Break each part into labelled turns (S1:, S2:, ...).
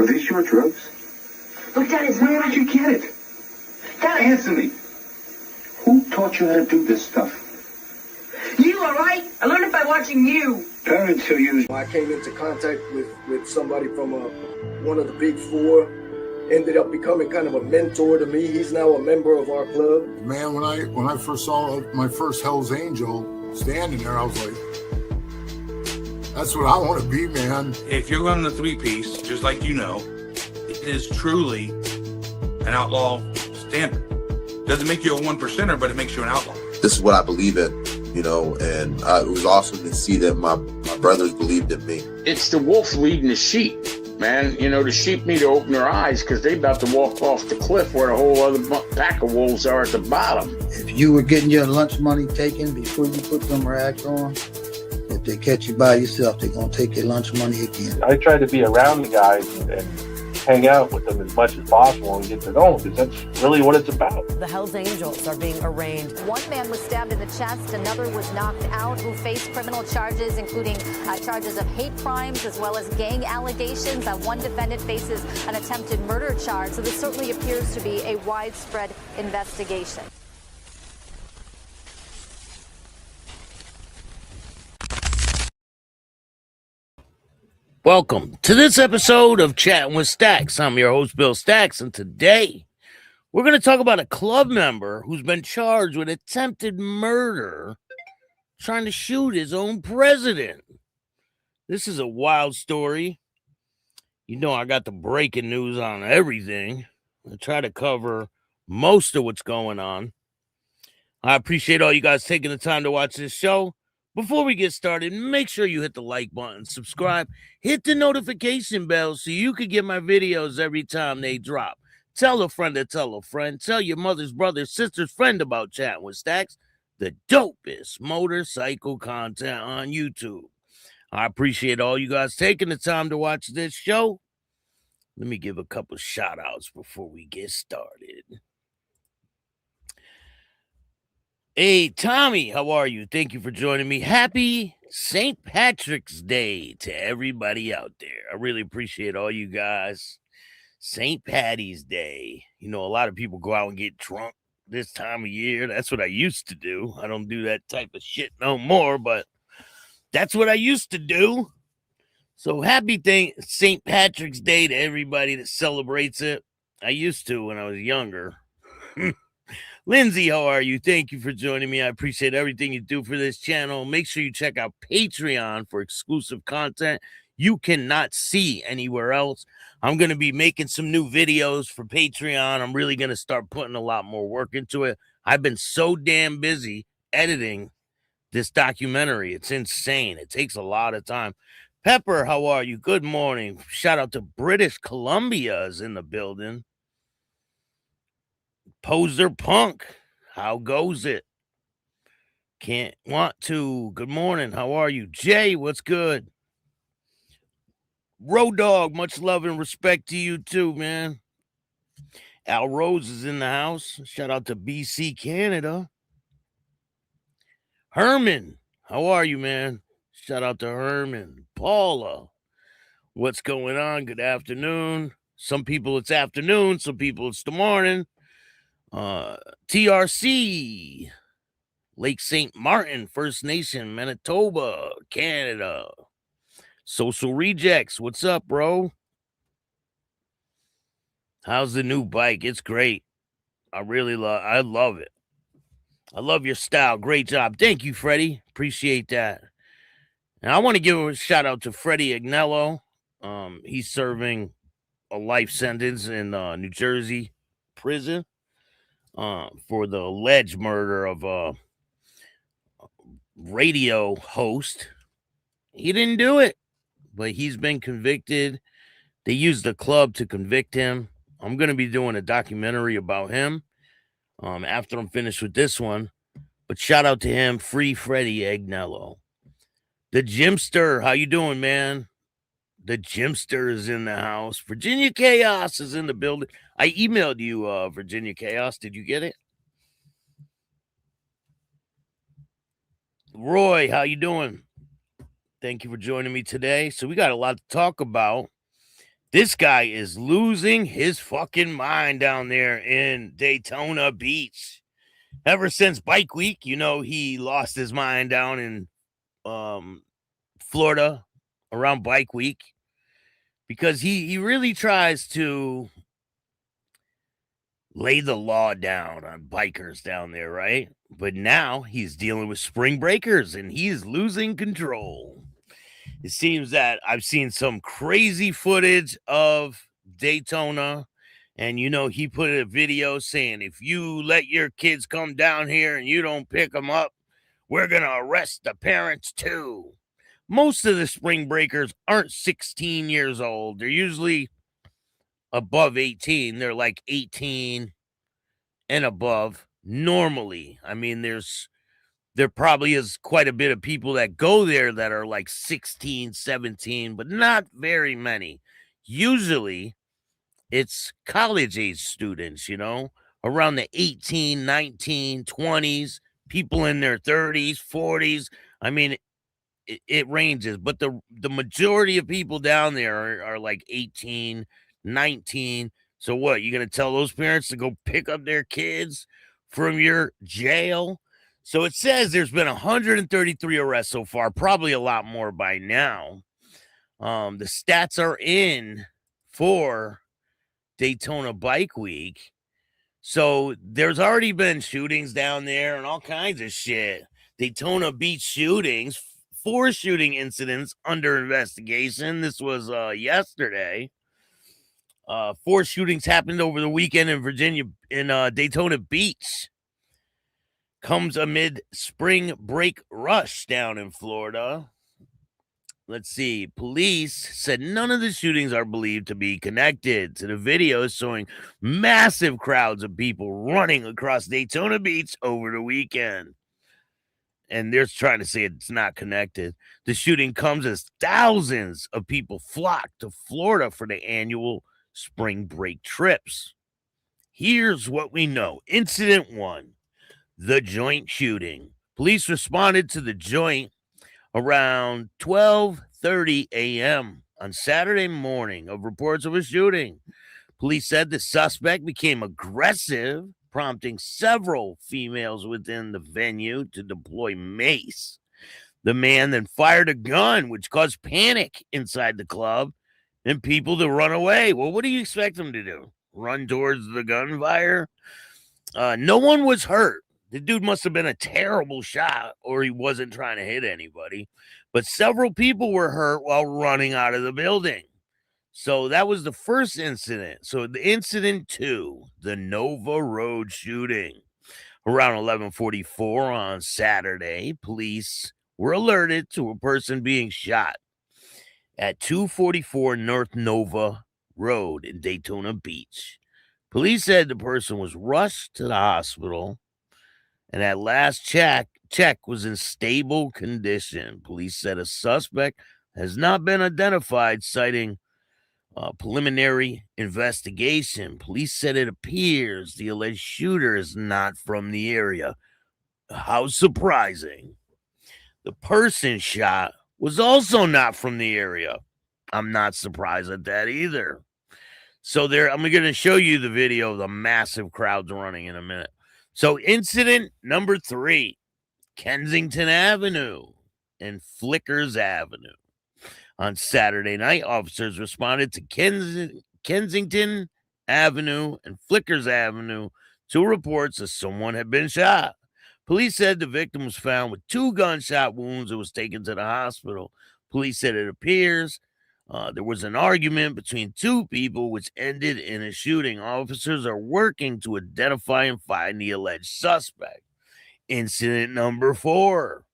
S1: Are these your drugs?
S2: Look, Dad, it's
S1: Where did you get it?
S2: Dad,
S1: Answer me. Who taught you how to do this stuff?
S2: you, all right? I learned it by watching you.
S1: Parents who use...
S3: I came into contact with somebody from one of the big four, ended up becoming kind of a mentor to me. He's now a member of our club.
S4: Man, when I first saw my first Hell's Angel standing there, I was like, that's what I want to be, man.
S5: If you're running a three-piece, just like you know, it is truly an outlaw standard. Doesn't make you a one percenter, but it makes you an outlaw.
S6: This is what I believe in, you know, and it was awesome to see that my brothers believed in me.
S7: It's the wolf leading the sheep, man. You know, the sheep need to open their eyes because they're about to walk off the cliff where a whole other pack of wolves are at the bottom.
S8: If you were getting your lunch money taken before you put them rags on, if they catch you by yourself, they're going to take your lunch money again.
S9: I try to be around the guys and hang out with them as much as possible and get to know them, because that's really what it's about.
S10: The Hells Angels are being arraigned.
S11: One man was stabbed in the chest, another was knocked out, who faced criminal charges, including charges of hate crimes as well as gang allegations. One defendant faces an attempted murder charge, so this certainly appears to be a widespread investigation.
S12: Welcome to this episode of Chattin with Staxx. I'm your host, Bill Staxx, and today we're going to talk about a club member who's been charged with attempted murder trying to shoot his own president. This is a wild story. You know, I got the breaking news on everything. I try to cover most of what's going on. I appreciate all you guys taking the time to watch this show. Before we get started, make sure you hit the like button, subscribe, hit the notification bell so you can get my videos every time they drop. Tell a friend to tell a friend. Tell your mother's brother, sister's friend about Chattin with Staxx, the dopest motorcycle content on YouTube. I appreciate all you guys taking the time to watch this show. Let me give a couple shout outs before we get started. Hey, Tommy, how are you? Thank you for joining me. Happy St. Patrick's Day to everybody out there. I really appreciate all you guys. St. Patty's Day. You know, a lot of people go out and get drunk this time of year. That's what I used to do. I don't do that type of shit no more, but that's what I used to do. So happy St. Patrick's Day to everybody that celebrates it. I used to when I was younger. Lindsay, how are you? Thank you for joining me. I appreciate everything you do for this channel. Make sure you check out Patreon for exclusive content you cannot see anywhere else. I'm going to be making some new videos for Patreon. I'm really going to start putting a lot more work into it. I've been so damn busy editing this documentary. It's insane. It takes a lot of time. Pepper, how are you? Good morning. Shout out to British Columbia is in the building. Poser Punk, how goes it? Can't want to. Good morning. How are you? Jay, what's good? Road Dog, much love and respect to you too, man. Al Rose is in the house. Shout out to BC, Canada. Herman, how are you, man? Shout out to Herman. Paula, what's going on? Good afternoon. Some people it's afternoon, some people it's the morning. TRC, Lake St. Martin, First Nation, Manitoba, Canada. Social Rejects, what's up, bro? How's the new bike? It's great. I love it. I love your style. Great job. Thank you, Freddie. Appreciate that. And I want to give a shout out to Freddie Agnello. He's serving a life sentence in New Jersey prison. For the alleged murder of a radio host. He didn't do it, but he's been convicted. They used the club to convict him. I'm going to be doing a documentary about him after I'm finished with this one. But shout out to him, Free Freddie Agnello. The Gymster, how you doing, man? The Gymster is in the house. Virginia Chaos is in the building. I emailed you, Virginia Chaos. Did you get it? Roy, how you doing? Thank you for joining me today. So we got a lot to talk about. This guy is losing his fucking mind down there in Daytona Beach. Ever since Bike Week, you know, he lost his mind down in Florida around Bike Week because he really tries to lay the law down on bikers down there, right? But now he's dealing with spring breakers and he's losing control. It seems that I've seen some crazy footage of Daytona, and you know, he put a video saying, if you let your kids come down here and you don't pick them up, we're going to arrest the parents too. Most of the spring breakers aren't 16 years old. They're usually above 18. They're like 18 and above normally. I mean, there probably is quite a bit of people that go there that are like 16, 17, but not very many. Usually it's college age students, you know, around the 18, 19, 20s, people in their 30s, 40s. I mean, it ranges, but the majority of people down there are like 18, 19. So what, you going to tell those parents to go pick up their kids from your jail? So it says there's been 133 arrests so far, probably a lot more by now. The stats are in for Daytona Bike Week. So there's already been shootings down there and all kinds of shit. Daytona Beach shootings, 4 shooting incidents under investigation. This was yesterday. 4 shootings happened over the weekend in Virginia, in Daytona Beach. Comes amid spring break rush down in Florida. Let's see. Police said none of the shootings are believed to be connected to the videos showing massive crowds of people running across Daytona Beach over the weekend. And they're trying to say it's not connected. The shooting comes as thousands of people flock to Florida for the annual spring break trips. Here's what we know. Incident 1, the joint shooting. Police responded to the joint around 12:30 a.m. on Saturday morning of reports of a shooting. Police said the suspect became aggressive, prompting several females within the venue to deploy mace. The man then fired a gun, which caused panic inside the club and people to run away. Well, what do you expect them to do? Run towards the gunfire? No one was hurt. The dude must have been a terrible shot, or he wasn't trying to hit anybody. But several people were hurt while running out of the building. So that was the first incident. So the incident 2, the Nova Road shooting. Around 11:44 on Saturday, police were alerted to a person being shot at 244 North Nova Road in Daytona Beach. Police said the person was rushed to the hospital, and at last check was in stable condition. Police said a suspect has not been identified, citing preliminary investigation. Police said it appears the alleged shooter is not from the area. How surprising. The person shot was also not from the area. I'm not surprised at that either. So I'm going to show you the video of the massive crowds running in a minute. So incident number 3, Kensington Avenue and Flickers Avenue. On Saturday night, officers responded to Kensington Avenue and Flickers Avenue to reports that someone had been shot. Police said the victim was found with 2 gunshot wounds and was taken to the hospital. Police said it appears there was an argument between 2 people which ended in a shooting. Officers are working to identify and find the alleged suspect. Incident number 4,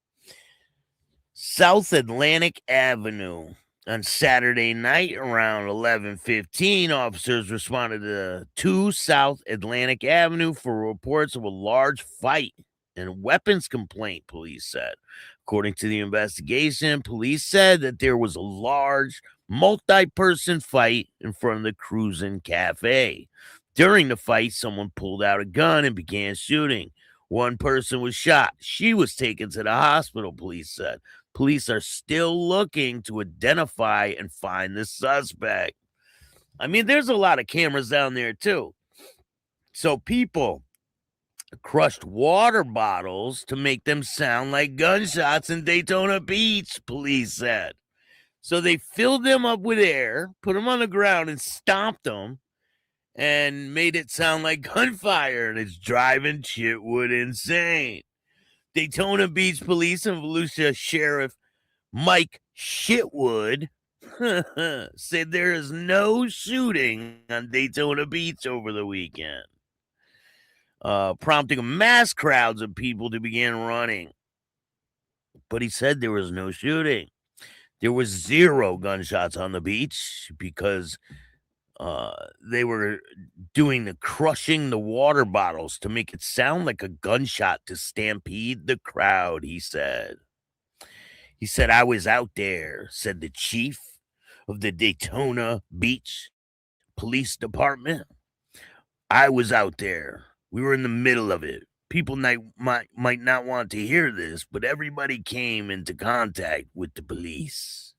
S12: South Atlantic Avenue. On Saturday night around 11:15, officers responded to 2 South Atlantic Avenue for reports of a large fight and weapons complaint, police said. According to the investigation, police said that there was a large multi-person fight in front of the Cruisin' Cafe. During the fight, someone pulled out a gun and began shooting. 1 person was shot. She was taken to the hospital, police said. Police are still looking to identify and find the suspect. I mean, there's a lot of cameras down there too. So people crushed water bottles to make them sound like gunshots in Daytona Beach, police said. So they filled them up with air, put them on the ground, and stomped them, and made it sound like gunfire, and it's driving Chitwood insane. Daytona Beach Police and Volusia Sheriff Mike Chitwood said there is no shooting on Daytona Beach over the weekend, prompting mass crowds of people to begin running. But he said there was no shooting. There was 0 gunshots on the beach because they were doing the crushing the water bottles to make it sound like a gunshot to stampede the crowd, he said. He said, I was out there, said the chief of the Daytona Beach Police Department. I was out there. We were in the middle of it. People might not want to hear this, but everybody came into contact with the police.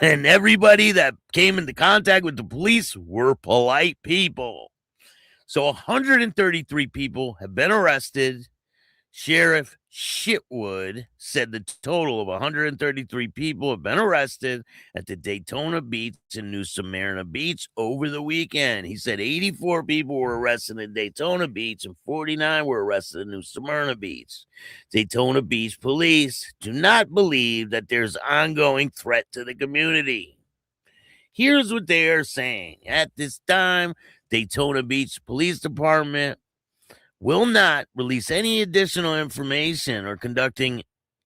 S12: And everybody that came into contact with the police were polite people. So 133 people have been arrested. Sheriff Chitwood said the total of 133 people have been arrested at the Daytona Beach and New Smyrna Beach over the weekend. He said 84 people were arrested at Daytona Beach and 49 were arrested at New Smyrna Beach. Daytona Beach police do not believe that there's ongoing threat to the community. Here's what they are saying. At this time, Daytona Beach Police Department will not release any additional information or conducting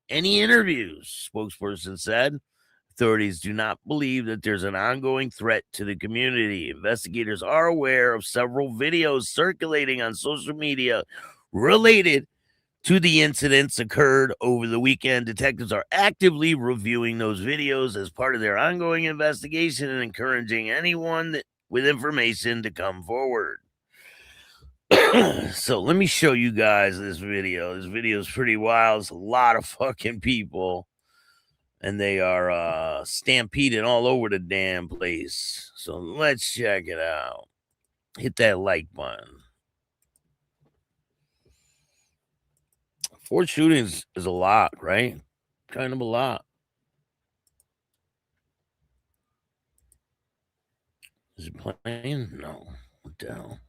S12: any interviews, spokesperson said. Authorities do not believe that there's an ongoing threat to the community. Investigators are aware of several videos circulating on social media related to the incidents occurred over the weekend. Detectives are actively reviewing those videos as part of their ongoing investigation and encouraging anyone with information to come forward. So let me show you guys this video. This video is pretty wild. It's a lot of fucking people, and they are stampeding all over the damn place. So let's check it out. Hit that like button. 4 shootings is a lot, right? Kind of a lot. Is it playing? No. What the hell?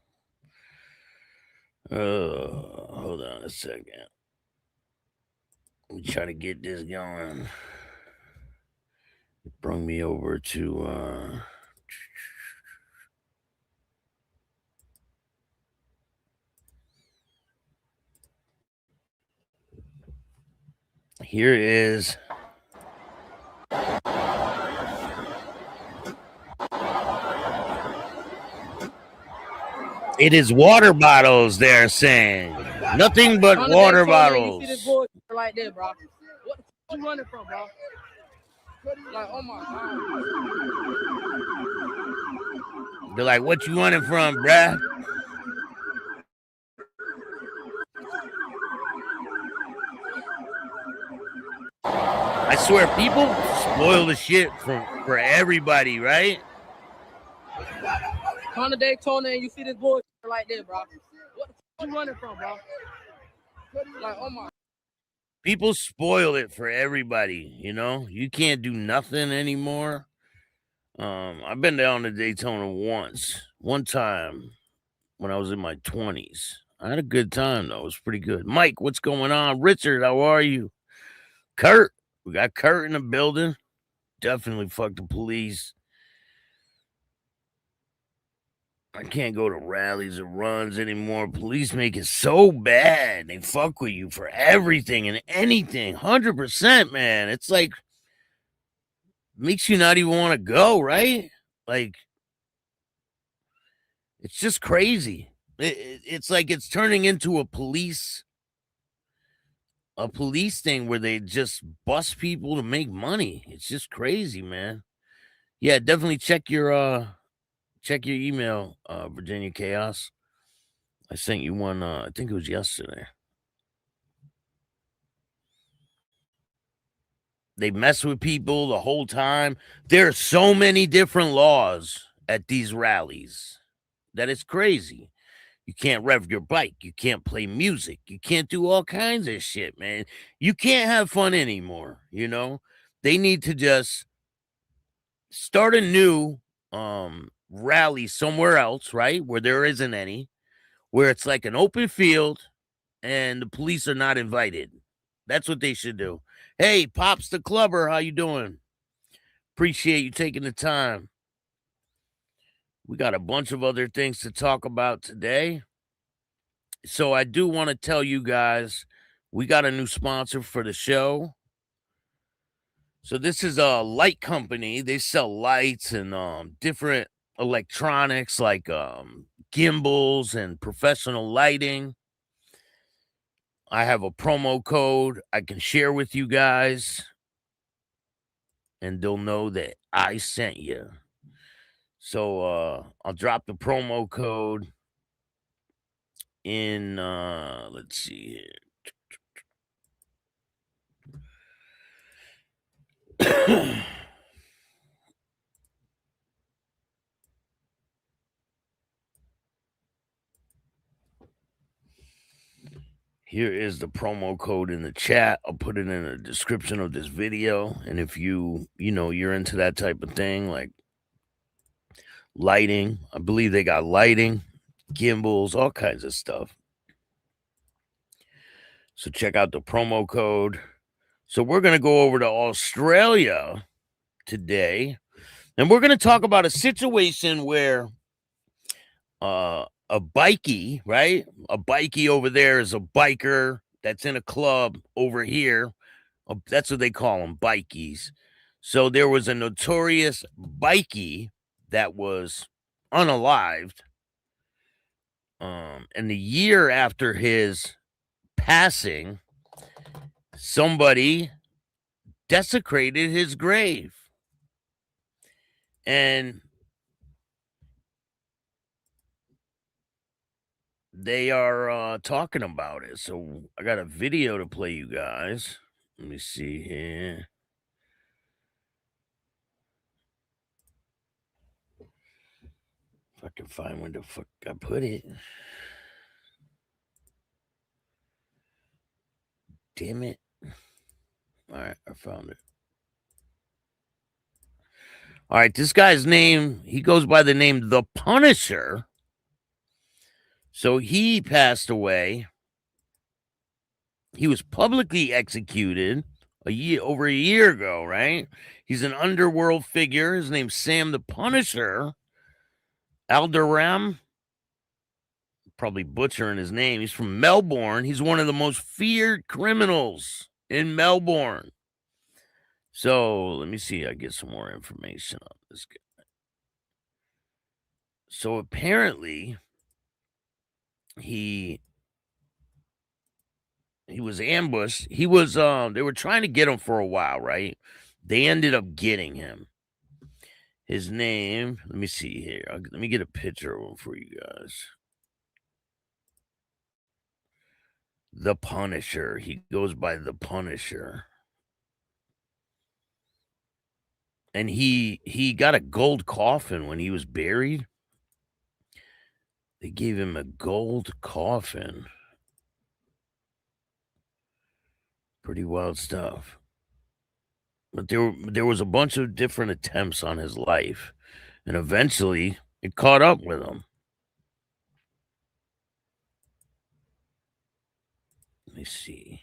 S12: Hold on a second. Let me try to get this going. It brought me over to here is it is water bottles, they're saying. Nothing but water bottles.
S2: You see this boy like that, bro? What the you running from, bro? Like, oh my God.
S12: They're like, what you running from, bruh? I swear, people spoil the shit for everybody, right?
S2: Come to Daytona and you see this boy like that, bro. What the you running from, bro? Like, oh my.
S12: People spoil it for everybody, you know? You can't do nothing anymore. I've been down to Daytona one time when I was in my 20s. I had a good time, though. It was pretty good. Mike, what's going on? Richard, how are you? Kurt, we got Kurt in the building. Definitely fuck the police. I can't go to rallies or runs anymore. Police make it so bad. They fuck with you for everything and anything. 100%, man. It's like, makes you not even want to go, right? Like, it's just crazy. It's like it's turning into a police thing where they just bust people to make money. It's just crazy, man. Yeah, definitely check your email, Virginia Chaos. I sent you one, I think it was yesterday. They mess with people the whole time. There are so many different laws at these rallies that it's crazy. You can't rev your bike. You can't play music. You can't do all kinds of shit, man. You can't have fun anymore, you know? They need to just start a new rally somewhere else, right? Where there isn't any, where it's like an open field and the police are not invited. That's what they should do. Hey, Pops the Clubber, how you doing? Appreciate you taking the time. We got a bunch of other things to talk about today. So I do want to tell you guys, we got a new sponsor for the show. So this is a light company. They sell lights and different electronics like gimbals and professional lighting. I have a promo code I can share with you guys, and they'll know that I sent you. So I'll drop the promo code in, let's see here. Here is the promo code in the chat. I'll put it in the description of this video. And if you're into that type of thing, like lighting, I believe they got lighting, gimbals, all kinds of stuff. So check out the promo code. So we're going to go over to Australia today, and we're going to talk about a situation where a bikie, right? A bikie over there is a biker that's in a club over here. That's what they call them, bikies. So there was a notorious bikie that was unalived. And the year after his passing, somebody desecrated his grave. And they are talking about it. So I got a video to play you guys. Let me see here. If I can find where the fuck I put it. Damn it. All right, I found it. All right, this guy's name, he goes by the name The Punisher. So he passed away. He was publicly executed over a year ago, right? He's an underworld figure. His name's Sam the Punisher Alderam. Probably butchering his name. He's from Melbourne. He's one of the most feared criminals in Melbourne. So let me see. I get some more information on this guy. So apparently he was ambushed. He was they were trying to get him for a while, right? They ended up getting him. His name, let me see here. Let me get a picture of him for you guys. The Punisher. He goes by The Punisher. And he got a gold coffin when he was buried. They gave him a gold coffin. Pretty wild stuff. But there was a bunch of different attempts on his life. And eventually, it caught up with him. Let me see.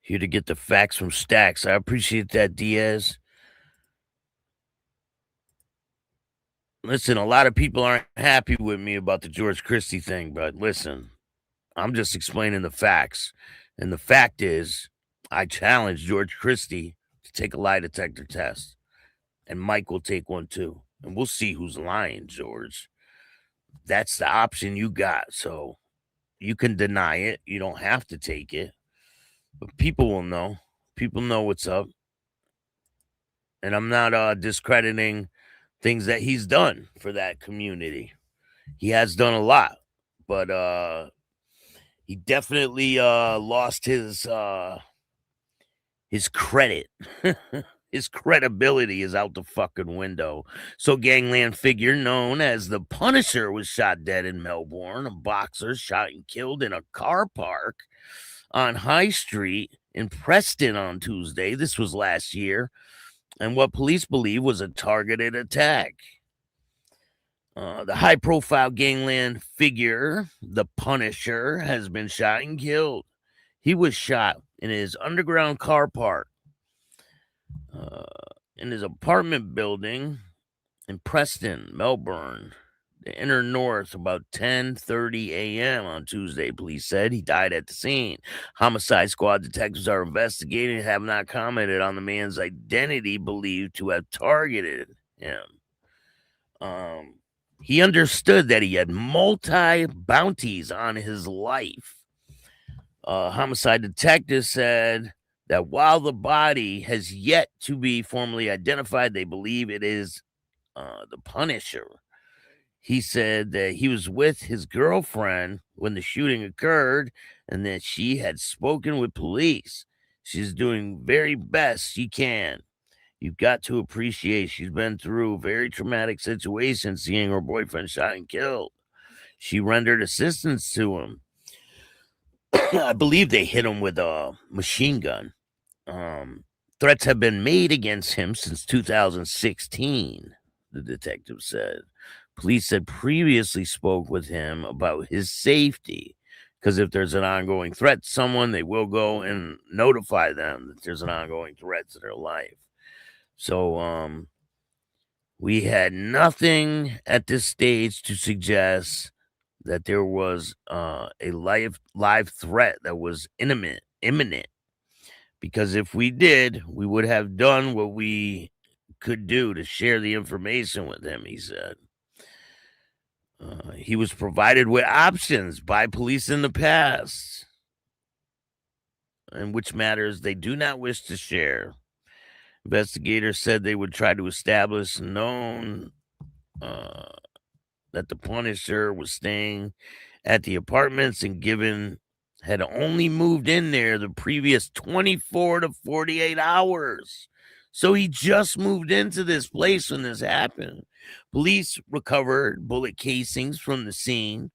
S12: Here to get the facts from Staxx. I appreciate that, Diaz. Listen, a lot of people aren't happy with me about the George Christie thing, but listen, I'm just explaining the facts. And the fact is, I challenge George Christie to take a lie detector test. And Mike will take one too. And we'll see who's lying, George. That's the option you got. So you can deny it. You don't have to take it. But people will know. People know what's up. And I'm not discrediting things that he's done for that community. He has done a lot. But he definitely lost his his credit. His credibility is out the fucking window. So gangland figure known as the Punisher was shot dead in Melbourne. A boxer shot and killed in a car park on High Street in Preston on Tuesday. This was last year. And what police believe was a targeted attack. The high-profile gangland figure, the Punisher, has been shot and killed. He was shot in his underground car park in his apartment building in Preston, Melbourne, the inner north, about 10:30 a.m. on Tuesday, police said. He died at the scene. Homicide squad detectives are investigating and have not commented on the man's identity believed to have targeted him. He understood that he had multi-bounties on his life. Homicide detectives said that while the body has yet to be formally identified, they believe it is the Punisher. He said that he was with his girlfriend when the shooting occurred and that she had spoken with police. She's doing very best she can. You've got to appreciate she's been through a very traumatic situation, seeing her boyfriend shot and killed. She rendered assistance to him. I believe they hit him with a machine gun. Threats have been made against him since 2016, the detective said. Police had previously spoke with him about his safety, because if there's an ongoing threat to someone, they will go and notify them that there's an ongoing threat to their life. So we had nothing at this stage to suggest that there was a live threat that was imminent. Because if we did, we would have done what we could do to share the information with him, he said. He was provided with options by police in the past, in which matters they do not wish to share. Investigators said they would try to establish known that the Punisher was staying at the apartments and had only moved in there the previous 24 to 48 hours. So he just moved into this place when this happened. Police recovered bullet casings from the scene.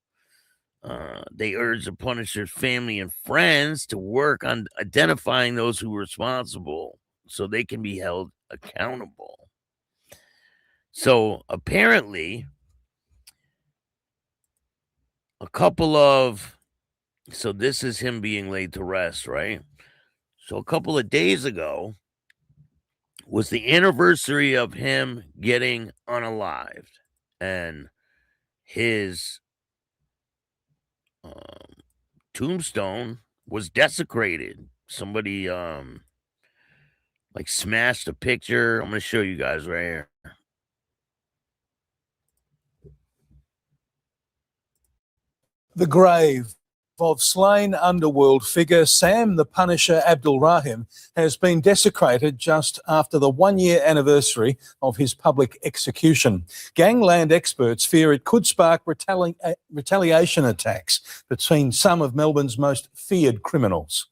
S12: They urged the Punisher's family and friends to work on identifying those who were responsible so they can be held accountable. So apparently, so this is him being laid to rest, right? So a couple of days ago was the anniversary of him getting unalived, and his tombstone was desecrated. Somebody smashed a picture. I'm going to show you guys right here.
S13: The grave of slain underworld figure Sam the Punisher Abdul Rahim has been desecrated just after the 1-year anniversary of his public execution. Gangland experts fear it could spark retaliation attacks between some of Melbourne's most feared criminals.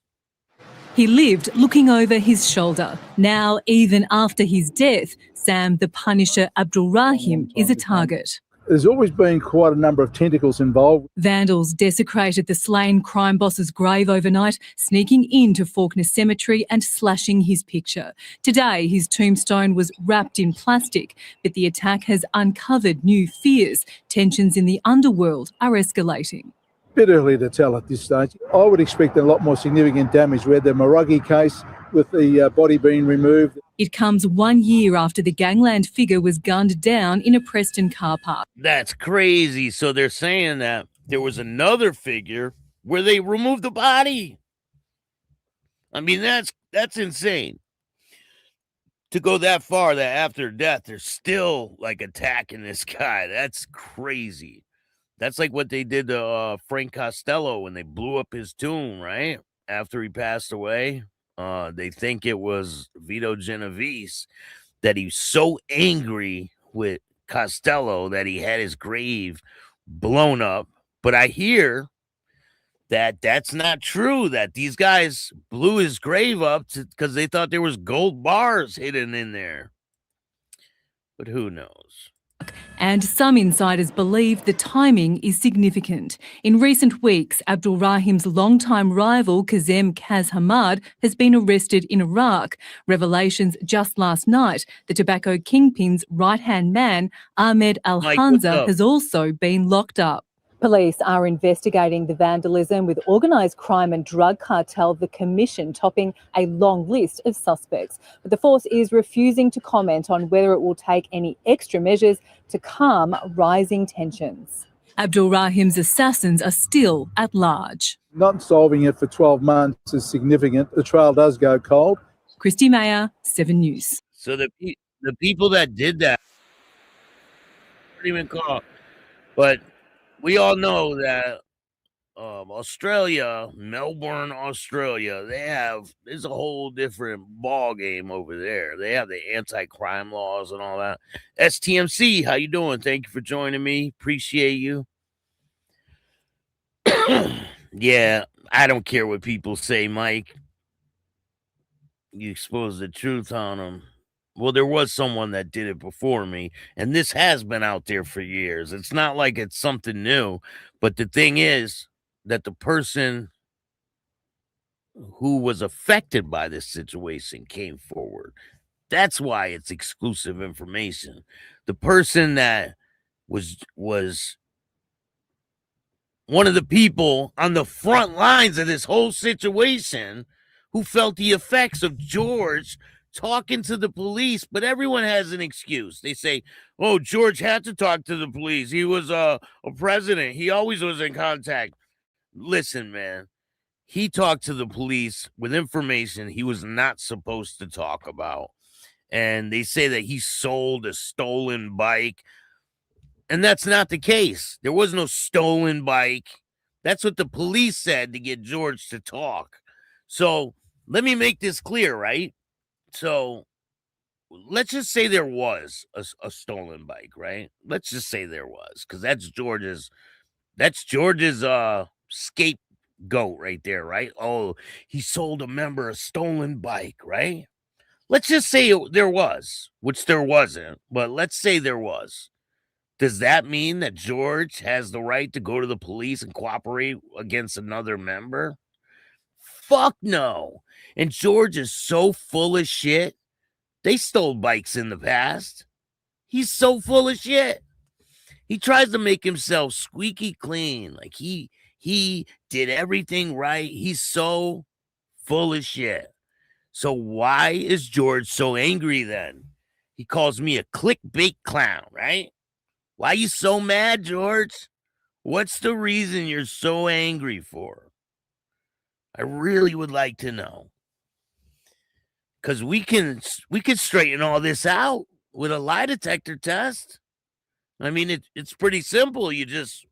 S14: He lived looking over his shoulder. Now, even after his death, Sam the Punisher Abdul Rahim is a target.
S15: There's always been quite a number of tentacles involved.
S14: Vandals desecrated the slain crime boss's grave overnight, sneaking into Faulkner Cemetery and slashing his picture. Today, his tombstone was wrapped in plastic, but the attack has uncovered new fears. Tensions in the underworld are escalating.
S15: Bit early to tell at this stage. I would expect a lot more significant damage. We had the Maruggi case with the body being removed.
S14: It comes 1 year after the gangland figure was gunned down in a Preston car park.
S12: That's crazy. So they're saying that there was another figure where they removed the body. I mean, that's insane. To go that far, that after death, they're still attacking this guy. That's crazy. That's like what they did to Frank Costello when they blew up his tomb, right? After he passed away. They think it was Vito Genovese, that he's so angry with Costello that he had his grave blown up. But I hear that that's not true, that these guys blew his grave up because they thought there was gold bars hidden in there. But who knows?
S14: And some insiders believe the timing is significant. In recent weeks, Abdul Rahim's longtime rival, Kazem Kaz Hamad, has been arrested in Iraq. Revelations just last night, the tobacco kingpin's right-hand man, Ahmed Al-Hanza, has also been locked up. Police are investigating the vandalism, with organised crime and drug cartel The Commission topping a long list of suspects. But the force is refusing to comment on whether it will take any extra measures to calm rising tensions. Abdul Rahim's assassins are still at large.
S15: Not solving it for 12 months is significant. The trail does go cold.
S14: Christy Mayer, 7 News.
S12: So the people that did that weren't even caught. But we all know that Australia, Melbourne, Australia, there's a whole different ball game over there. They have the anti-crime laws and all that. STMC, how you doing? Thank you for joining me. Appreciate you. Yeah, I don't care what people say, Mike. You expose the truth on them. Well, there was someone that did it before me, and this has been out there for years. It's not like it's something new, but the thing is that the person who was affected by this situation came forward. That's why it's exclusive information. The person that was one of the people on the front lines of this whole situation who felt the effects of George talking to the police, but everyone has an excuse. They say, oh, George had to talk to the police. He was a president. He always was in contact. Listen, man, he talked to the police with information he was not supposed to talk about. And they say that he sold a stolen bike. And that's not the case. There was no stolen bike. That's what the police said to get George to talk. So let me make this clear, right? So let's just say there was a stolen bike, right? Let's just say there was, because that's George's scapegoat right there, right? Oh, he sold a member a stolen bike, right? Let's just say there was, which there wasn't, but let's say there was. Does that mean that George has the right to go to the police and cooperate against another member? Fuck no. And George is so full of shit. They stole bikes in the past. He's so full of shit. He tries to make himself squeaky clean. Like he did everything right. He's so full of shit. So why is George so angry then? He calls me a clickbait clown, right? Why are you so mad, George? What's the reason you're so angry for? I really would like to know. Because we can straighten all this out with a lie detector test. I mean, it's pretty simple. You just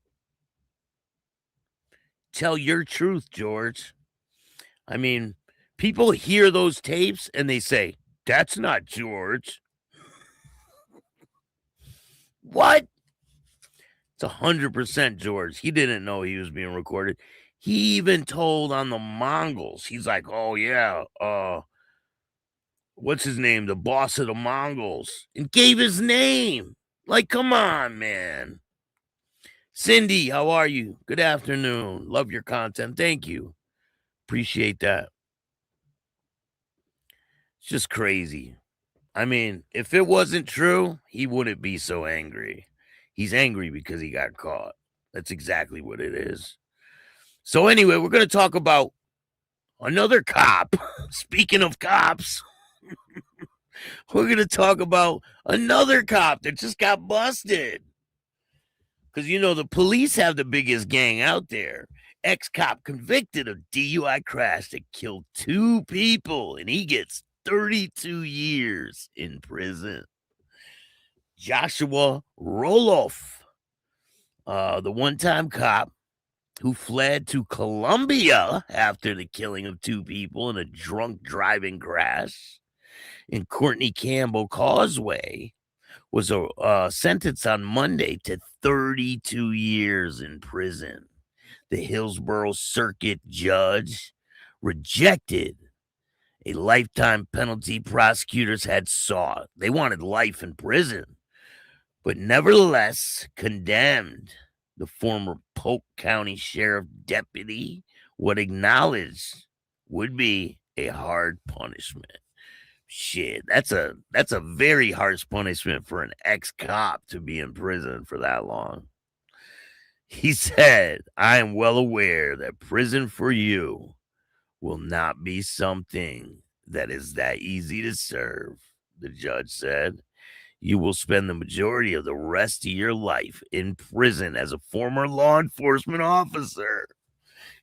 S12: tell your truth, George. I mean, people hear those tapes and they say, that's not George. What? It's 100% George. He didn't know he was being recorded. He even told on the Mongols. He's like, oh, yeah, what's his name? The boss of the Mongols. And gave his name. Like, come on, man. Cindy, how are you? Good afternoon. Love your content. Thank you. Appreciate that. It's just crazy. I mean, if it wasn't true, he wouldn't be so angry. He's angry because he got caught. That's exactly what it is. So anyway, we're going to talk about another cop. Speaking of cops, we're going to talk about another cop that just got busted. Because, you know, the police have the biggest gang out there. Ex-cop convicted of DUI crash that killed 2 people, and he gets 32 years in prison. Joshua Roloff, the one-time cop who fled to Colombia after the killing of 2 people in a drunk driving crash in Courtney Campbell Causeway, was sentenced on Monday to 32 years in prison. The Hillsborough Circuit judge rejected a lifetime penalty prosecutors had sought. They wanted life in prison, but nevertheless condemned the former Polk County Sheriff deputy what acknowledged would be a hard punishment. Shit, that's a very harsh punishment for an ex-cop to be in prison for that long. He said, I am well aware that prison for you will not be something that is that easy to serve, the judge said. You will spend the majority of the rest of your life in prison as a former law enforcement officer.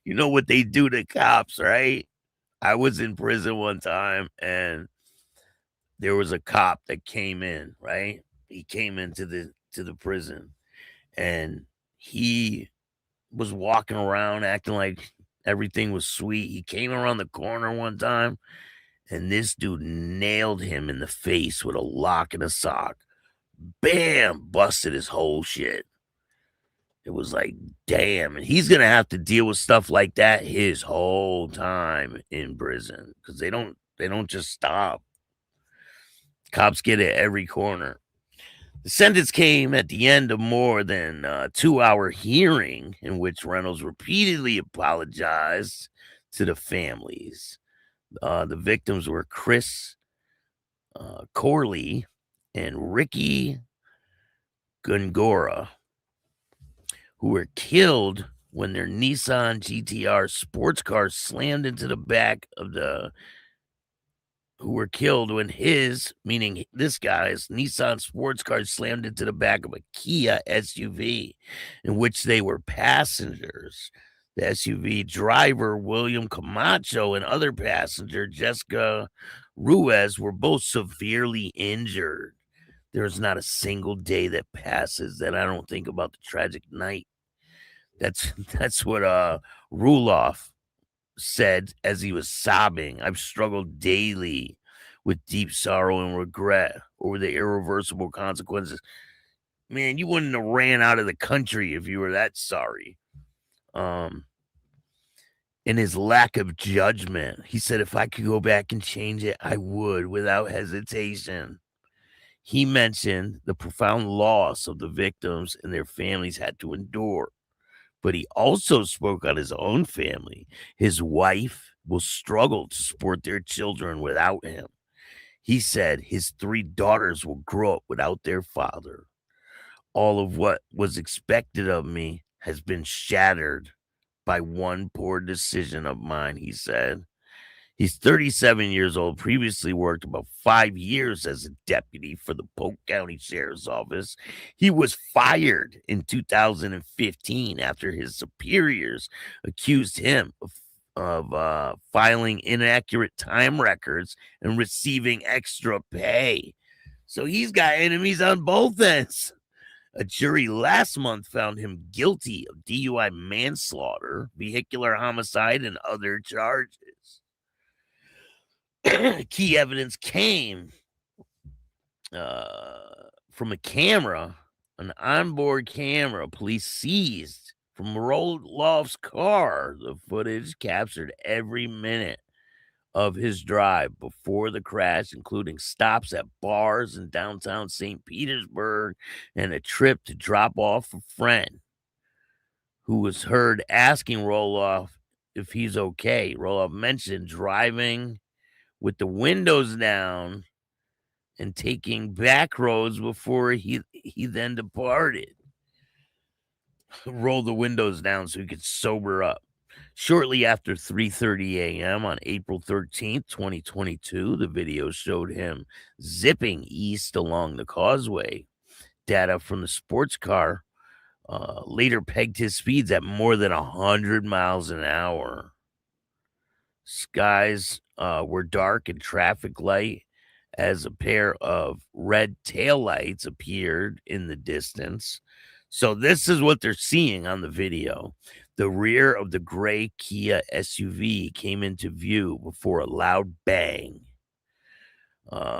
S12: You know what they do to cops, right? I was in prison one time, and there was a cop that came in, right? He came into the prison, and he was walking around acting like everything was sweet. He came around the corner one time, and this dude nailed him in the face with a lock and a sock. Bam! Busted his whole shit. It was like, damn. And he's going to have to deal with stuff like that his whole time in prison, because they don't just stop. Cops get it every corner. The sentence came at the end of more than a 2-hour hearing in which Reynolds repeatedly apologized to the families. The victims were Chris Corley and Ricky Gungora, who were killed when their Nissan GTR sports car slammed into the back of the who were killed when his, meaning this guy's, Nissan sports car slammed into the back of a Kia SUV in which they were passengers. The SUV driver, William Camacho, and other passenger, Jessica Ruiz, were both severely injured. There's not a single day that passes that I don't think about the tragic night. That's what Ruloff said as he was sobbing. I've struggled daily with deep sorrow and regret over the irreversible consequences. Man, you wouldn't have ran out of the country if you were that sorry. In his lack of judgment, he said, if I could go back and change it, I would without hesitation. He mentioned the profound loss of the victims and their families had to endure. But he also spoke on his own family. His wife will struggle to support their children without him. He said his 3 daughters will grow up without their father. All of what was expected of me has been shattered by one poor decision of mine, he said. He's 37 years old, previously worked about 5 years as a deputy for the Polk County Sheriff's Office. He was fired in 2015 after his superiors accused him of filing inaccurate time records and receiving extra pay. So he's got enemies on both ends. A jury last month found him guilty of DUI manslaughter, vehicular homicide, and other charges. Key evidence came from a camera, an onboard camera police seized from Roloff's car. The footage captured every minute of his drive before the crash, including stops at bars in downtown St. Petersburg and a trip to drop off a friend who was heard asking Roloff if he's okay. Roloff mentioned driving with the windows down and taking back roads before he then departed. Rolled the windows down so he could sober up. Shortly after 3:30 a.m. on April 13th, 2022, the video showed him zipping east along the causeway. Data from the sports car later pegged his speeds at more than 100 miles an hour. Skies were dark and traffic light as a pair of red taillights appeared in the distance. So this is what they're seeing on the video. The rear of the gray Kia SUV came into view before a loud bang.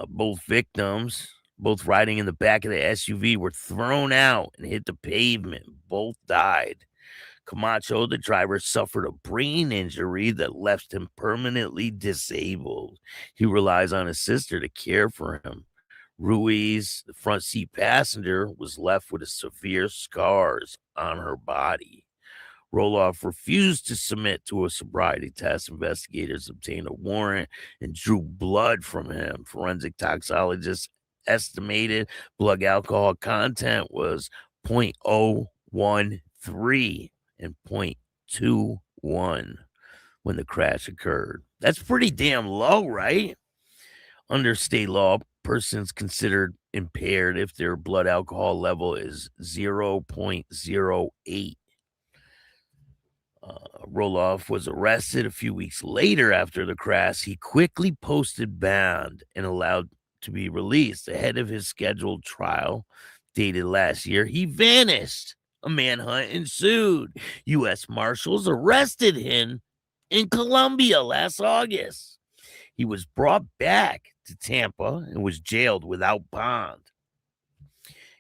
S12: Both victims, both riding in the back of the SUV, were thrown out and hit the pavement. Both died. Camacho, the driver, suffered a brain injury that left him permanently disabled. He relies on his sister to care for him. Ruiz, the front seat passenger, was left with severe scars on her body. Roloff refused to submit to a sobriety test. Investigators obtained a warrant and drew blood from him. Forensic toxicologists estimated blood alcohol content was 0.013 and 0.21 when the crash occurred. That's pretty damn low, right? Under state law, persons considered impaired if their blood alcohol level is 0.08. Roloff was arrested a few weeks later after the crash. He quickly posted bond and allowed to be released ahead of his scheduled trial dated last year. He vanished. A manhunt ensued. U.S. Marshals arrested him in Colombia last August. He was brought back to Tampa and was jailed without bond.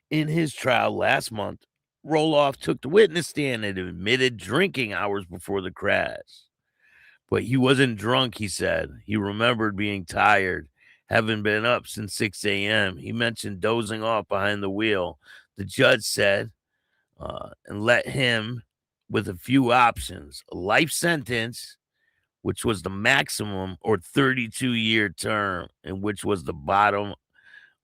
S12: In his trial last month, Roloff took the witness stand and admitted drinking hours before the crash. But he wasn't drunk, he said. He remembered being tired, having been up since 6 a.m. He mentioned dozing off behind the wheel. The judge said, and let him with a few options: a life sentence, which was the maximum, or 32-year term, and which was the bottom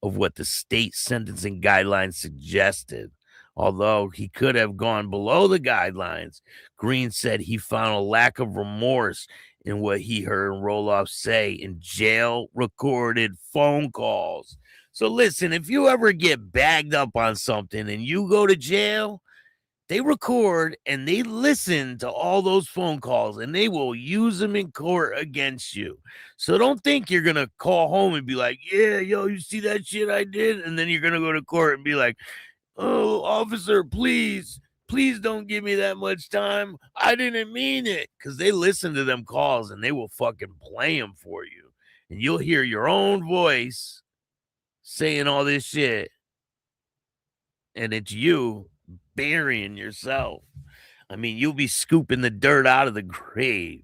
S12: of what the state sentencing guidelines suggested. Although he could have gone below the guidelines, Green said he found a lack of remorse in what he heard Roloff say in jail-recorded phone calls. So listen, if you ever get bagged up on something and you go to jail, they record and they listen to all those phone calls and they will use them in court against you. So don't think you're going to call home and be like, yeah, yo, you see that shit I did? And then you're going to go to court and be like, oh, officer, please don't give me that much time. I didn't mean it. Because they listen to them calls and they will fucking play them for you. And you'll hear your own voice saying all this shit. And it's you burying yourself. I mean, you'll be scooping the dirt out of the grave.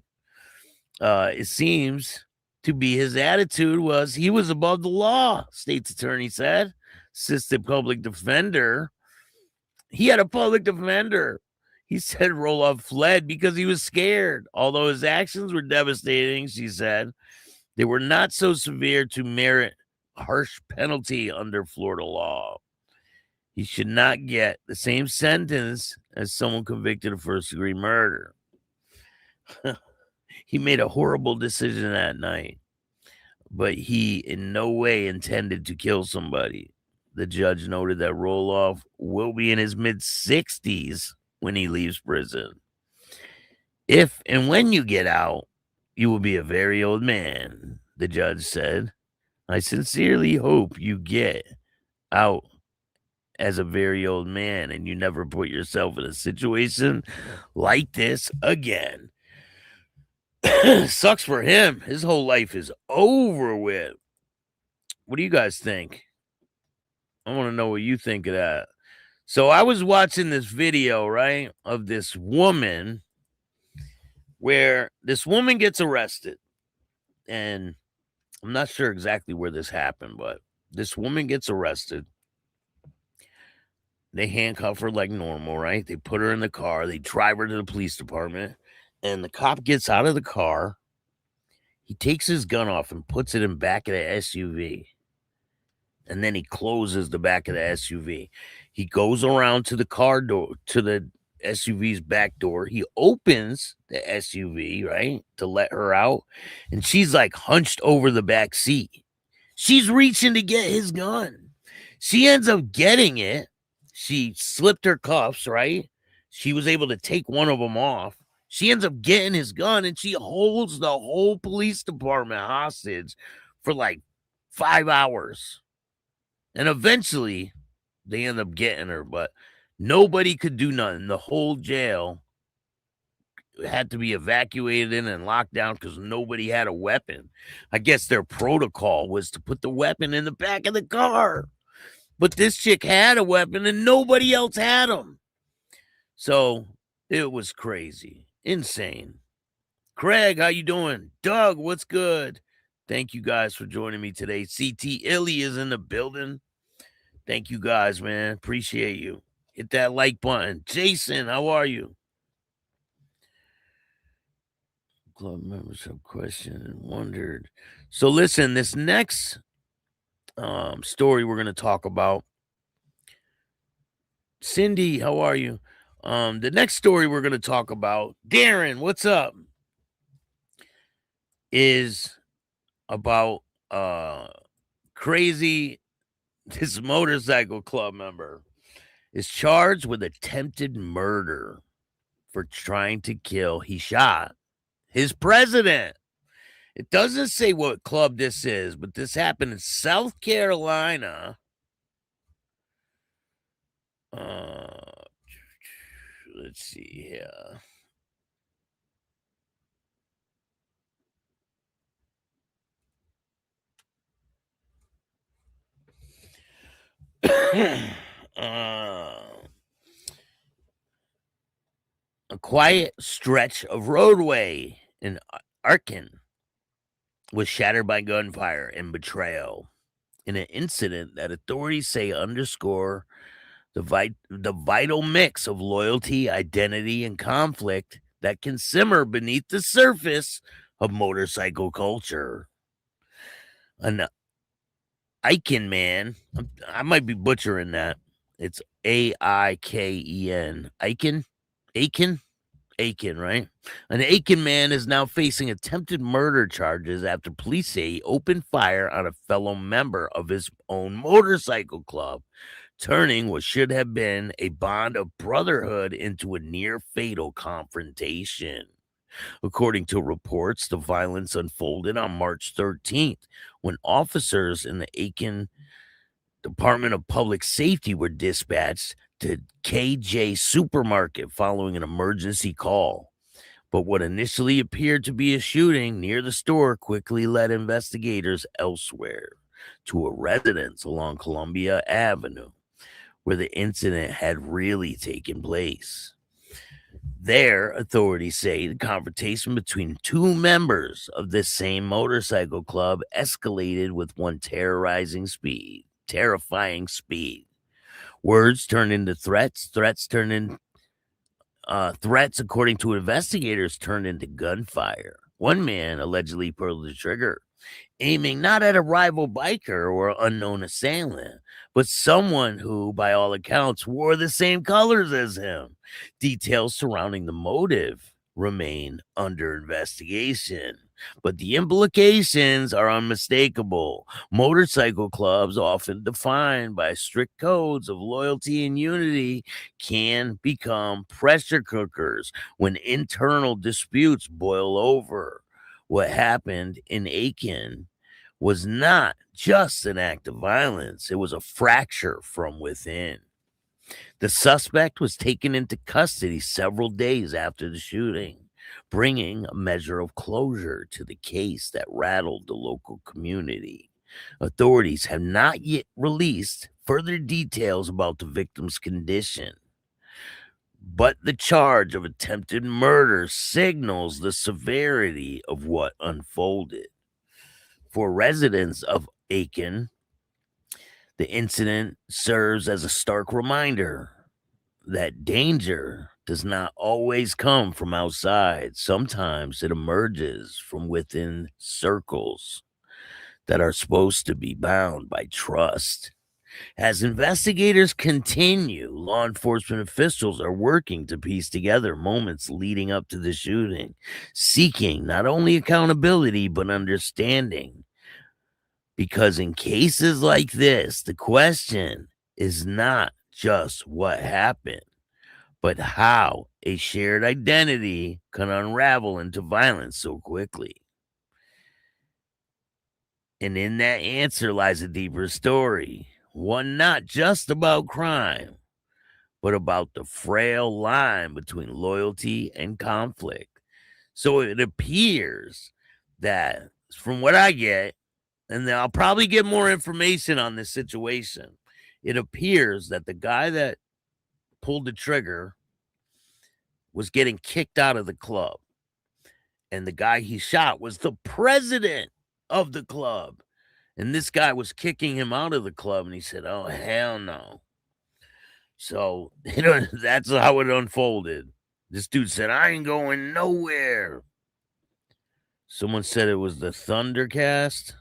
S12: It seems to be his attitude was he was above the law, state's attorney said. Assistant public defender. He had a public defender. He said Roloff fled because he was scared. Although his actions were devastating, she said, they were not so severe to merit harsh penalty under Florida law. He should not get the same sentence as someone convicted of first-degree murder. He made a horrible decision that night, but he in no way intended to kill somebody. The judge noted that Roloff will be in his mid-60s when he leaves prison. If and when you get out, you will be a very old man, the judge said. I sincerely hope you get out as a very old man and you never put yourself in a situation like this again. Sucks for him. His whole life is over with. What do you guys think? I want to know what you think of that. So I was watching this video, right, of this woman where this woman gets arrested. And I'm not sure exactly where this happened, but this woman gets arrested. They handcuff her like normal, right? They put her in the car. They drive her to the police department. And the cop gets out of the car. He takes his gun off and puts it in back of the SUV. And then he closes the back of the SUV. He goes around to the car door, to the SUV's back door. He opens the SUV, right, to let her out. And she's like hunched over the back seat. She's reaching to get his gun. She ends up getting it. She slipped her cuffs, right? She was able to take one of them off. She ends up getting his gun and she holds the whole police department hostage for like 5 hours. And eventually they end up getting her, but nobody could do nothing. The whole jail had to be evacuated and locked down because nobody had a weapon. I guess their protocol was to put the weapon in the back of the car. But this chick had a weapon and nobody else had them. So It was crazy. Insane. Craig, how you doing? Doug, what's good? Thank you guys for joining me today. CT Illy is in the building. Thank you guys, man. Appreciate you. Hit that like button. Jason, how are you? Club members have questioned and wondered. So listen, this next story we're going to talk about. Cindy, how are you? The next story we're going to talk about, Darren, what's up? Is about crazy. This motorcycle club member is charged with attempted murder for trying to kill. He shot his president. It doesn't say what club this is, but this happened in South Carolina. Let's see here. A quiet stretch of roadway in Aiken was shattered by gunfire and betrayal in an incident that authorities say underscore the vital mix of loyalty, identity, and conflict that can simmer beneath the surface of motorcycle culture. An Aiken man, I might be butchering that. It's Aiken. Aiken, right? An Aiken man is now facing attempted murder charges after police say he opened fire on a fellow member of his own motorcycle club, turning what should have been a bond of brotherhood into a near fatal confrontation. According to reports, the violence unfolded on March 13th when officers in the Aiken Department of Public Safety were dispatched to KJ Supermarket following an emergency call. But what initially appeared to be a shooting near the store quickly led investigators elsewhere to a residence along Columbia Avenue, where the incident had really taken place. There, authorities say the confrontation between two members of this same motorcycle club escalated with one terrifying speed. Words turned into threats. Threats, according to investigators, turned into gunfire. One man allegedly pulled the trigger, aiming not at a rival biker or unknown assailant, but someone who, by all accounts, wore the same colors as him. Details surrounding the motive remain under investigation, but the implications are unmistakable. Motorcycle clubs, often defined by strict codes of loyalty and unity, can become pressure cookers when internal disputes boil over. What happened in Aiken was not just an act of violence, it was a fracture from within. The suspect was taken into custody several days after the shooting, bringing a measure of closure to the case that rattled the local community. Authorities have not yet released further details about the victim's condition, but the charge of attempted murder signals the severity of what unfolded. For residents of Aiken, the incident serves as a stark reminder that danger does not always come from outside. Sometimes it emerges from within circles that are supposed to be bound by trust. As investigators continue, law enforcement officials are working to piece together moments leading up to the shooting, seeking not only accountability but understanding. Because in cases like this, the question is not just what happened, but how a shared identity can unravel into violence so quickly. And in that answer lies a deeper story, one not just about crime, but about the frail line between loyalty and conflict. So it appears that, from what I get, and then I'll probably get more information on this situation, it appears that the guy that pulled the trigger was getting kicked out of the club. And the guy he shot was the president of the club. And this guy was kicking him out of the club. And he said, oh, hell no. So, that's how it unfolded. This dude said, I ain't going nowhere. Someone said it was the Thundercast.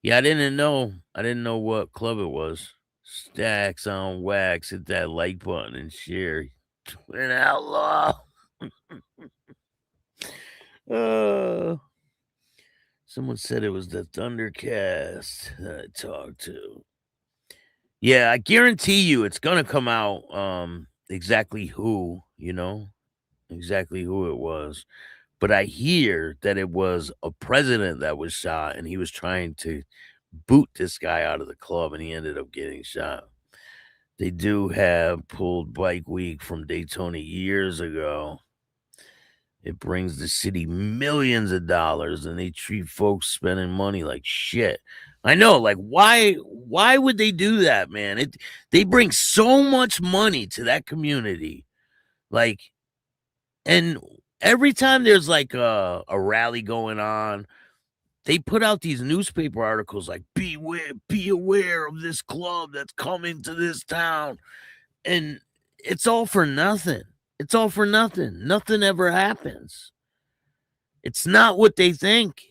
S12: Yeah, I didn't know what club it was. Staxx on wax. Hit that like button and share. Twin Outlaw. Someone said it was the Thundercast that I talked to. Yeah, I guarantee you it's gonna come out exactly who, exactly who it was. But I hear that it was a president that was shot, and he was trying to boot this guy out of the club, and he ended up getting shot. They do have pulled Bike Week from Daytona years ago. It brings the city millions of dollars, and they treat folks spending money like shit. I know, like, why would they do that, man? They bring so much money to that community. Like, and every time there's like a rally going on, they put out these newspaper articles like, be aware of this club that's coming to this town. And it's all for nothing. It's all for nothing. Nothing ever happens. It's not what they think.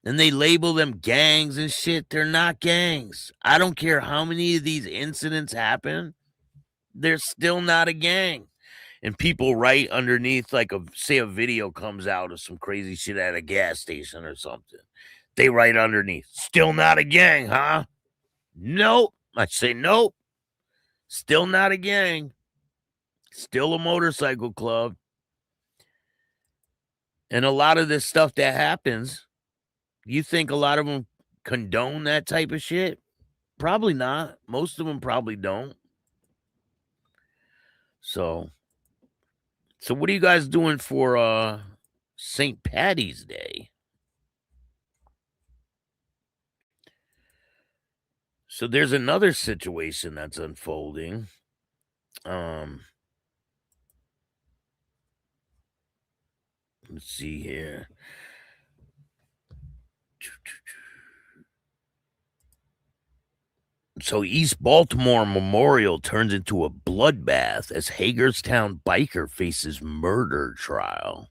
S12: And they label them gangs and shit. They're not gangs. I don't care how many of these incidents happen. They're still not a gang. And people write underneath, like, say a video comes out of some crazy shit at a gas station or something. They write underneath, still not a gang, huh? Nope. I say nope. Still not a gang. Still a motorcycle club. And a lot of this stuff that happens, you think a lot of them condone that type of shit? Probably not. Most of them probably don't. So what are you guys doing for St. Patty's Day? So there's another situation that's unfolding. Let's see here. So East Baltimore Memorial turns into a bloodbath as Hagerstown biker faces murder trial.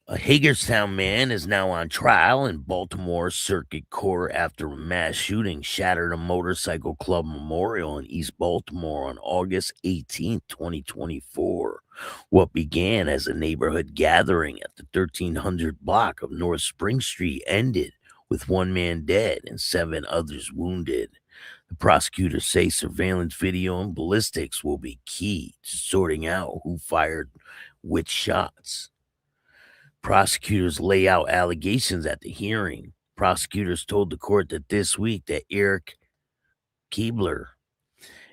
S12: A Hagerstown man is now on trial in Baltimore Circuit Court after a mass shooting shattered a motorcycle club memorial in East Baltimore on August 18, 2024. What began as a neighborhood gathering at the 1300 block of North Spring Street ended with one man dead and 7 others wounded. The prosecutors say surveillance video and ballistics will be key to sorting out who fired which shots. Prosecutors lay out allegations at the hearing. Prosecutors told the court that this week that Eric Keebler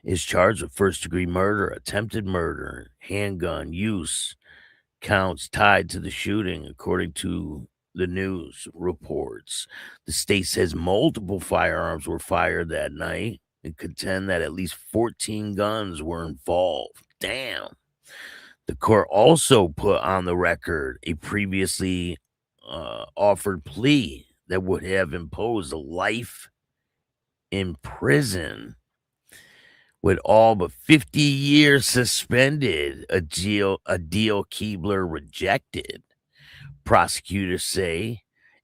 S12: is charged with first-degree murder, attempted murder, handgun use, counts tied to the shooting, according to the news reports. The state says multiple firearms were fired that night and contend that at least 14 guns were involved. Damn. The court also put on the record a previously offered plea that would have imposed a life in prison with all but 50 years suspended, a deal Keebler rejected. Prosecutors say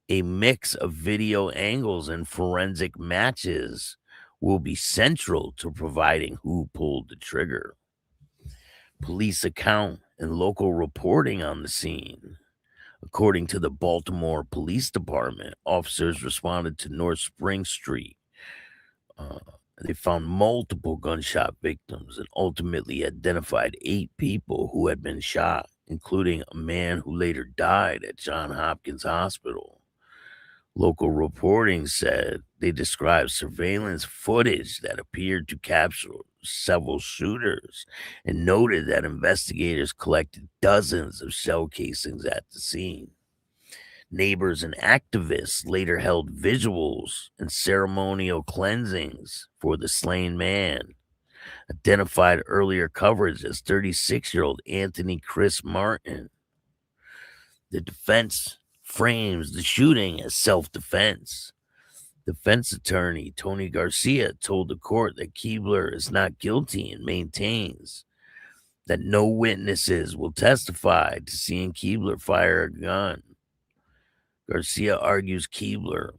S12: a mix of video angles and forensic matches will be central to providing who pulled the trigger. Police account and local reporting on the scene. According to the Baltimore Police Department, officers responded to North Spring Street. They found multiple gunshot victims and ultimately identified 8 people who had been shot, including a man who later died at Johns Hopkins Hospital. Local reporting said they described surveillance footage that appeared to capture several shooters and noted that investigators collected dozens of shell casings at the scene. Neighbors and activists later held visuals and ceremonial cleansings for the slain man. Identified earlier coverage as 36-year-old Anthony Chris Martin. The defense frames the shooting as self-defense. Defense attorney Tony Garcia told the court that Keebler is not guilty and maintains that no witnesses will testify to seeing Keebler fire a gun. Garcia argues Keebler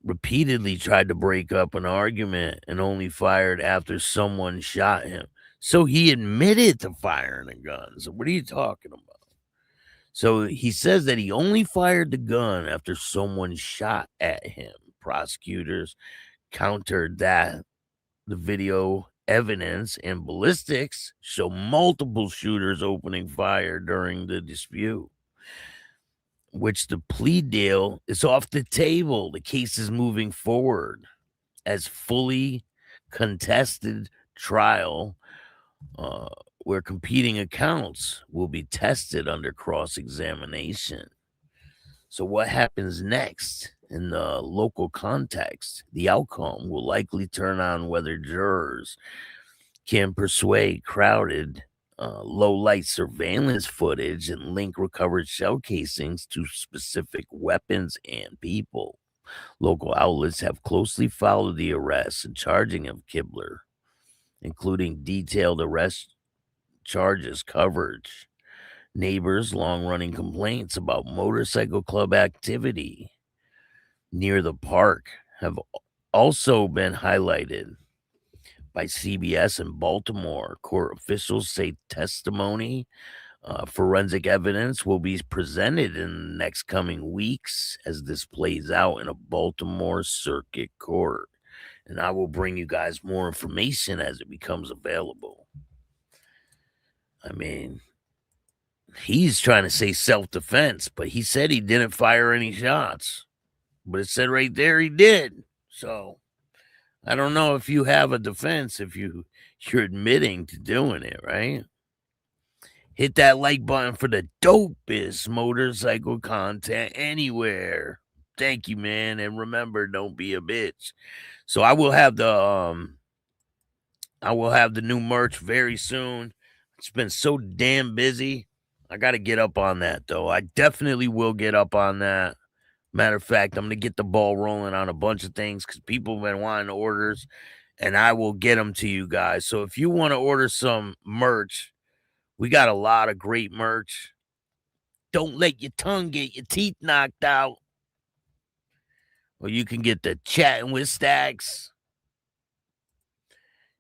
S12: repeatedly tried to break up an argument and only fired after someone shot him. So he admitted to firing a gun. So what are you talking about? So he says that he only fired the gun after someone shot at him. Prosecutors countered that the video evidence and ballistics show multiple shooters opening fire during the dispute, which the plea deal is off the table. The case is moving forward as fully contested trial where competing accounts will be tested under cross-examination. So what happens next in the local context? The outcome will likely turn on whether jurors can persuade crowded low-light surveillance footage and link recovered shell casings to specific weapons and people. Local outlets have closely followed the arrest and charging of Keebler, including detailed arrest charges coverage. Neighbors' long-running complaints about motorcycle club activity near the park have also been highlighted by CBS in Baltimore. Court officials say testimony, forensic evidence will be presented in the next coming weeks as this plays out in a Baltimore circuit court. And I will bring you guys more information as it becomes available. I mean, he's trying to say self-defense, but he said he didn't fire any shots. But it said right there he did. So I don't know if you have a defense if you're admitting to doing it, right? Hit that like button for the dopest motorcycle content anywhere. Thank you, man. And remember, don't be a bitch. So I will have the new merch very soon. It's been so damn busy. I got to get up on that, though. I definitely will get up on that. Matter of fact, I'm going to get the ball rolling on a bunch of things because people have been wanting orders, and I will get them to you guys. So if you want to order some merch, we got a lot of great merch. Don't let your tongue get your teeth knocked out. Or you can get the Chattin with Staxx.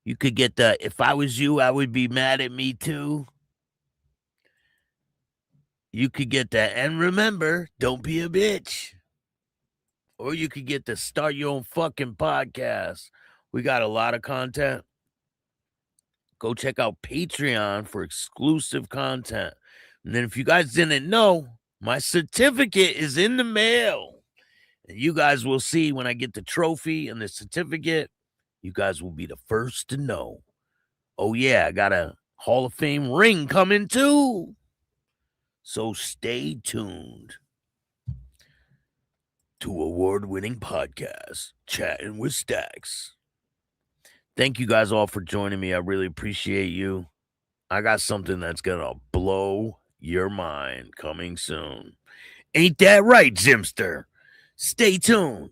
S12: You could get the If I Was You, I Would Be Mad at Me Too. You could get the And Remember, Don't Be a Bitch. Or you could get the Start Your Own Fucking Podcast. We got a lot of content. Go check out Patreon for exclusive content. And then if you guys didn't know, my certificate is in the mail. And you guys will see when I get the trophy and the certificate, you guys will be the first to know. Oh, yeah, I got a Hall of Fame ring coming too. So stay tuned to award-winning podcast, Chattin with Staxx. Thank you guys all for joining me. I really appreciate you. I got something that's going to blow your mind coming soon. Ain't that right, Jimster? Stay tuned.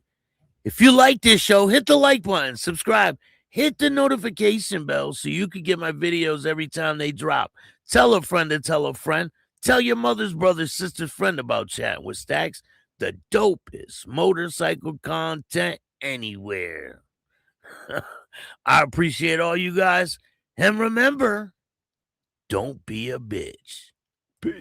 S12: If you like this show, hit the like button, subscribe, hit the notification bell so you can get my videos every time they drop. Tell a friend to tell a friend. Tell your mother's brother's sister's friend about Chattin with Staxx, the dopest motorcycle content anywhere. I appreciate all you guys. And remember, don't be a bitch.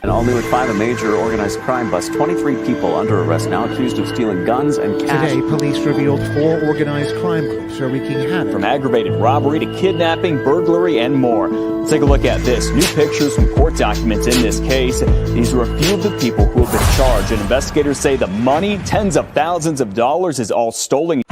S16: And all new at 5, a major organized crime bust. 23 people under arrest now accused of stealing guns and cash.
S17: Today, police revealed 4 organized crime groups are wreaking havoc.
S16: From aggravated robbery to kidnapping, burglary, and more. Let's take a look at this. New pictures from court documents in this case. These are a few of the people who have been charged. And investigators say the money, tens of thousands of dollars, is all stolen.